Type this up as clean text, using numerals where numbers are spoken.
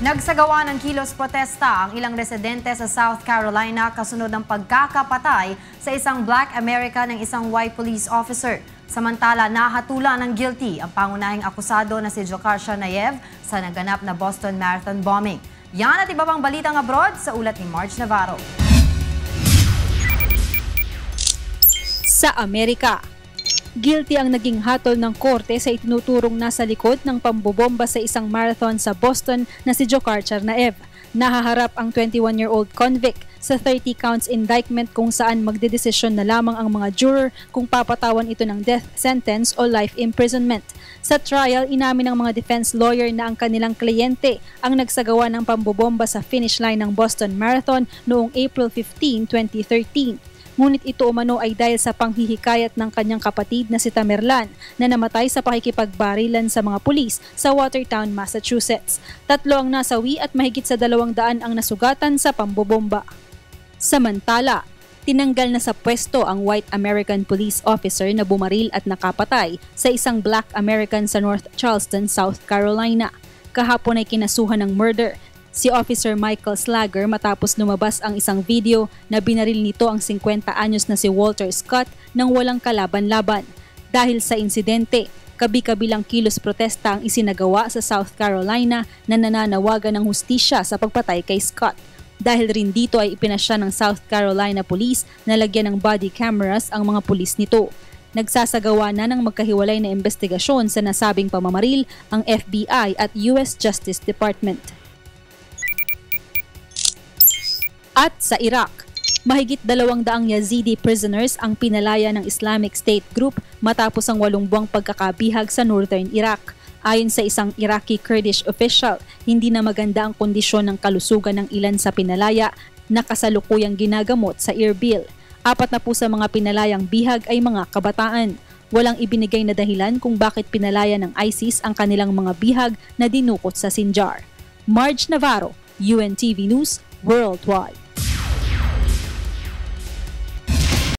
Nagsagawa ng kilos protesta ang ilang residente sa South Carolina kasunod ng pagkakapatay sa isang Black American ng isang white police officer. Samantala, nahatulan ng guilty ang pangunahing akusado na si Dzhokhar Tsarnaev sa naganap na Boston Marathon bombing. Yan at iba pang balitang abroad sa ulat ni Marge Navarro. Sa Amerika, guilty ang naging hatol ng korte sa itinuturong nasa likod ng pambobomba sa isang marathon sa Boston na si Dzhokhar Tsarnaev. Nahaharap ang 21-year-old convict sa 30 counts indictment kung saan magdedesisyon na lamang ang mga juror kung papatawan ito ng death sentence o life imprisonment. Sa trial, inamin ng mga defense lawyer na ang kanilang kliyente ang nagsagawa ng pambobomba sa finish line ng Boston Marathon noong April 15, 2013. Ngunit ito umano ay dahil sa panghihikayat ng kanyang kapatid na si Tamerlan na namatay sa pakikipagbarilan sa mga pulis sa Watertown, Massachusetts. 3 ang nasawi at mahigit sa 200 ang nasugatan sa pambobomba. Samantala, tinanggal na sa pwesto ang white American police officer na bumaril at nakapatay sa isang Black American sa North Charleston, South Carolina. Kahapon ay kinasuhan ng murder si Officer Michael Slager matapos lumabas ang isang video na binaril nito ang 50 anyos na si Walter Scott nang walang kalaban-laban. Dahil sa insidente, kabi-kabilang kilos protesta ang isinagawa sa South Carolina na nananawagan ng hustisya sa pagpatay kay Scott. Dahil rin dito ay ipinasya ng South Carolina Police na lagyan ng body cameras ang mga pulis nito. Nagsasagawa na ng magkahiwalay na investigasyon sa nasabing pamamaril ang FBI at US Justice Department. At sa Iraq, mahigit 200 Yazidi prisoners ang pinalaya ng Islamic State Group matapos ang 8 buwang pagkakabihag sa northern Iraq. Ayon sa isang Iraqi Kurdish official, hindi na maganda ang kondisyon ng kalusugan ng ilan sa pinalaya na kasalukuyang ginagamot sa Erbil. 4 na po sa mga pinalayang bihag ay mga kabataan. Walang ibinigay na dahilan kung bakit pinalaya ng ISIS ang kanilang mga bihag na dinukot sa Sinjar. Marge Navarro, UNTV News, Worldwide.